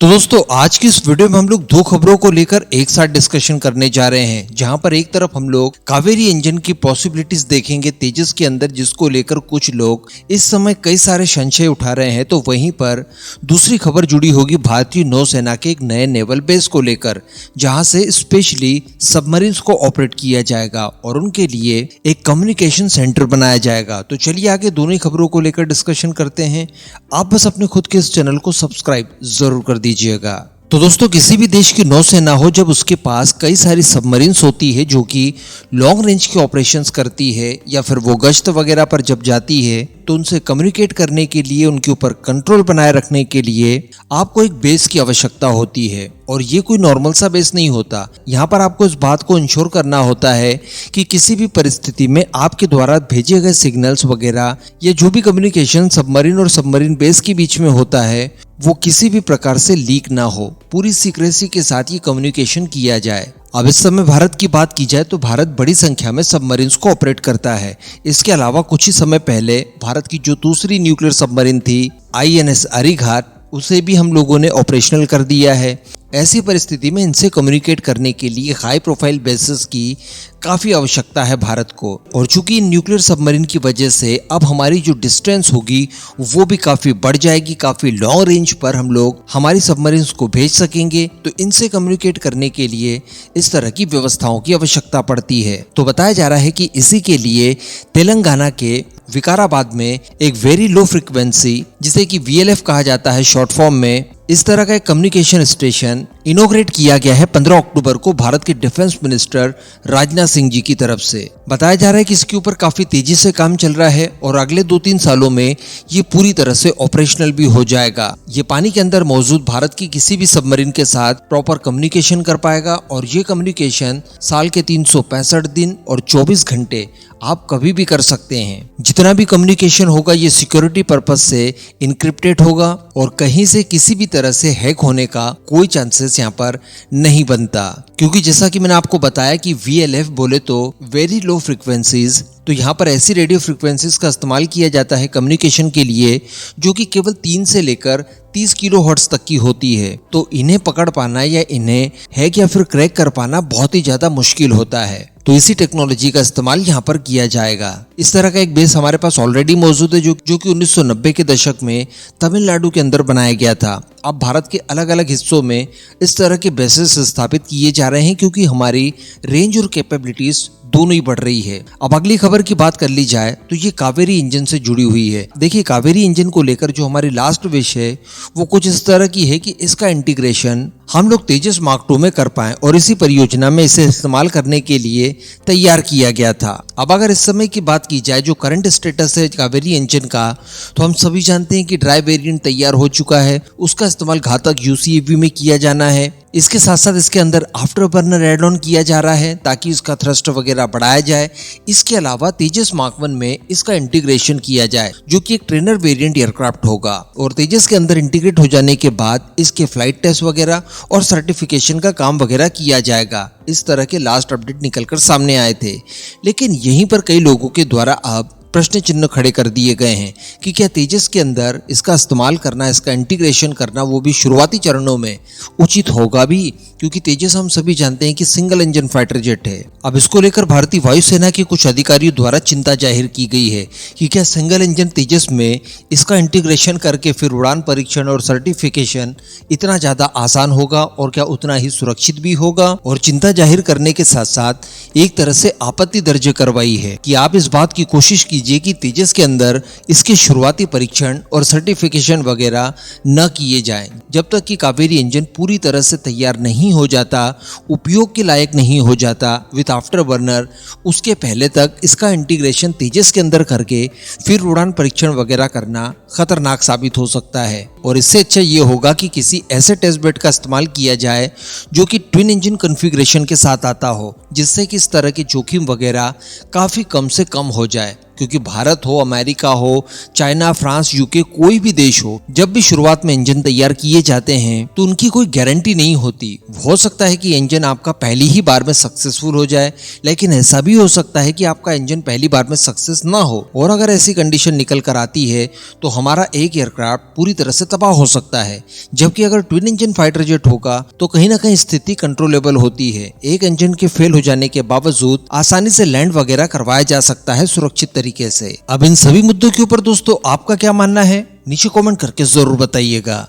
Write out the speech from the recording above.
तो दोस्तों आज की इस वीडियो में हम लोग दो खबरों को लेकर एक साथ डिस्कशन करने जा रहे हैं, जहां पर एक तरफ हम लोग कावेरी इंजन की पॉसिबिलिटीज देखेंगे तेजस के अंदर, जिसको लेकर कुछ लोग इस समय कई सारे संशय उठा रहे हैं। तो वहीं पर दूसरी खबर जुड़ी होगी भारतीय नौसेना के एक नए नेवल बेस को लेकर, जहां से स्पेशली सबमरीन्स को ऑपरेट किया जाएगा और उनके लिए एक कम्युनिकेशन सेंटर बनाया जाएगा। तो चलिए आगे दोनों ही खबरों को लेकर डिस्कशन करते हैं। आप बस अपने खुद के इस चैनल को सब्सक्राइब जरूर कर दीजिएगा। तो दोस्तों किसी भी देश की नौसेना हो, जब उसके पास कई सारी सबमरीन्स होती है जो कि लॉन्ग रेंज के ऑपरेशंस करती है या फिर वो गश्त वगैरह पर जब जाती है, तो उनसे कम्युनिकेट करने के लिए, उनके ऊपर कंट्रोल बनाए रखने के लिए आपको एक बेस की आवश्यकता होती है। और ये कोई नॉर्मल सा बेस नहीं होता। यहाँ पर आपको इस बात को इंश्योर करना होता है कि किसी भी परिस्थिति में आपके द्वारा भेजे गए सिग्नल्स वगैरह या जो भी कम्युनिकेशन सबमरीन और सबमरीन बेस के बीच में होता है, वो किसी भी प्रकार से लीक ना हो। पूरी सीक्रेसी के साथ ये कम्युनिकेशन किया जाए। अब इस समय भारत की बात की जाए तो भारत बड़ी संख्या में सबमरीन्स को ऑपरेट करता है। इसके अलावा कुछ ही समय पहले भारत की जो दूसरी न्यूक्लियर सबमरीन थी INS अरिघाट, उसे भी हम लोगों ने ऑपरेशनल कर दिया है। ऐसी परिस्थिति में इनसे कम्युनिकेट करने के लिए हाई प्रोफाइल बेसिस की काफ़ी आवश्यकता है भारत को। और चूंकि न्यूक्लियर सबमरीन की वजह से अब हमारी जो डिस्टेंस होगी वो भी काफ़ी बढ़ जाएगी, काफ़ी लॉन्ग रेंज पर हम लोग हमारी सबमरीन्स को भेज सकेंगे। तो इनसे कम्युनिकेट करने के लिए इस तरह की व्यवस्थाओं की आवश्यकता पड़ती है। तो बताया जा रहा है कि इसी के लिए तेलंगाना के विकाराबाद में एक वेरी लो फ्रीक्वेंसी, जिसे कि VLF कहा जाता है शॉर्ट फॉर्म में, इस तरह का एक कम्युनिकेशन स्टेशन इनॉग्रेट किया गया है 15 अक्टूबर को भारत के डिफेंस मिनिस्टर राजनाथ सिंह जी की तरफ से। बताया जा रहा है कि इसके ऊपर काफी तेजी से काम चल रहा है और अगले 2-3 सालों में ये पूरी तरह से ऑपरेशनल भी हो जाएगा। ये पानी के अंदर मौजूद भारत की किसी भी सबमरीन के साथ प्रॉपर कम्युनिकेशन कर पाएगा और ये कम्युनिकेशन साल के 365 दिन और 24 घंटे आप कभी भी कर सकते हैं। जितना भी कम्युनिकेशन होगा ये सिक्योरिटी पर्पस से इनक्रिप्टेड होगा और कहीं से किसी भी तरह से हैक होने का कोई चांसेस यहाँ पर नहीं बनता, क्योंकि जैसा कि मैंने आपको बताया कि VLF बोले तो वेरी लो फ्रीक्वेंसीज, तो यहाँ पर ऐसी रेडियो फ्रीक्वेंसीज का इस्तेमाल किया जाता है कम्युनिकेशन के लिए जो कि केवल 3 से लेकर 30 किलोहर्ट्ज तक की होती है। तो इन्हें पकड़ पाना या इन्हें हैक या फिर क्रैक कर पाना बहुत ही ज्यादा मुश्किल होता है। तो इसी टेक्नोलॉजी का इस्तेमाल यहाँ पर किया जाएगा। इस तरह का एक बेस हमारे पास ऑलरेडी मौजूद है जो कि 1990 के दशक में तमिलनाडु के अंदर बनाया गया था। अब भारत के अलग अलग हिस्सों में इस तरह के बेसेस स्थापित किए जा रहे हैं, क्योंकि हमारी रेंज और कैपेबिलिटीज दोनों ही बढ़ रही है। अब अगली खबर की बात कर ली जाए तो ये कावेरी इंजन से जुड़ी हुई है। देखिए, कावेरी इंजन को लेकर जो हमारी लास्ट विश है वो कुछ इस तरह की है कि इसका इंटीग्रेशन हम लोग तेजस मार्क 2 में कर पाएं और इसी परियोजना में इसे इस्तेमाल करने के लिए तैयार किया गया था। अब अगर इस समय की बात की जाए जो करंट स्टेटस है कावेरी इंजन का, तो हम सभी जानते हैं कि ड्राई वेरिएंट तैयार हो चुका है। उसका इस्तेमाल घातक UCAV में किया जाना है। इसके साथ साथ इसके अंदर आफ्टर बर्नर एड ऑन किया जा रहा है ताकि इसका थ्रस्ट वगैरह बढ़ाया जाए। इसके अलावा तेजस मार्क 1 में इसका इंटीग्रेशन किया जाए जो कि एक ट्रेनर वेरिएंट एयरक्राफ्ट होगा और तेजस के अंदर इंटीग्रेट हो जाने के बाद इसके फ्लाइट टेस्ट वगैरह और सर्टिफिकेशन का काम वगैरह किया जाएगा। इस तरह के लास्ट अपडेट निकलकर सामने आए थे, लेकिन यहीं पर कई लोगों के द्वारा अब प्रश्न चिन्ह खड़े कर दिए गए हैं कि क्या तेजस के अंदर इसका इस्तेमाल करना, इसका इंटीग्रेशन करना, वो भी शुरुआती चरणों में उचित होगा भी, क्योंकि तेजस हम सभी जानते हैं कि सिंगल इंजन फाइटर जेट है। अब इसको लेकर भारतीय वायुसेना के कुछ अधिकारियों द्वारा चिंता जाहिर की गई है कि क्या सिंगल इंजन तेजस में इसका इंटीग्रेशन करके फिर उड़ान परीक्षण और सर्टिफिकेशन इतना ज्यादा आसान होगा और क्या उतना ही सुरक्षित भी होगा। और चिंता जाहिर करने के साथ साथ एक तरह से आपत्ति दर्ज करवाई है कि आप इस बात की कोशिश कीजिए कि तेजस के अंदर इसके शुरुआती परीक्षण और सर्टिफिकेशन वगैरह न किए जाएं जब तक कि कावेरी इंजन पूरी तरह से तैयार नहीं हो जाता, उपयोग के लायक नहीं हो जाता विद आफ्टर बर्नर। उसके पहले तक इसका इंटीग्रेशन तेजस के अंदर करके फिर उड़ान परीक्षण वगैरह करना खतरनाक साबित हो सकता है। और इससे अच्छा ये होगा कि किसी ऐसे टेस्ट बेड का इस्तेमाल किया जाए जो कि ट्विन इंजन कॉन्फ़िगरेशन के साथ आता हो, जिससे कि इस तरह के जोखिम वगैरह काफ़ी कम से कम हो जाए। क्योंकि भारत हो, अमेरिका हो, चाइना, फ्रांस, UK, कोई भी देश हो, जब भी शुरुआत में इंजन तैयार किए जाते हैं तो उनकी कोई गारंटी नहीं होती। हो सकता है कि इंजन आपका पहली ही बार में सक्सेसफुल हो जाए, लेकिन ऐसा भी हो सकता है कि आपका इंजन पहली बार में सक्सेस ना हो। और अगर ऐसी कंडीशन निकल कर आती है तो हमारा एक एयरक्राफ्ट पूरी तरह से तबाह हो सकता है। जबकि अगर ट्विन इंजन फाइटर जेट होगा तो कहीं ना कहीं स्थिति कंट्रोलेबल होती है। एक इंजन के फेल हो जाने के बावजूद आसानी से लैंड वगैरह करवाया जा सकता है सुरक्षित तरीके से। अब इन सभी मुद्दों के ऊपर दोस्तों आपका क्या मानना है, नीचे कमेंट करके जरूर बताइएगा।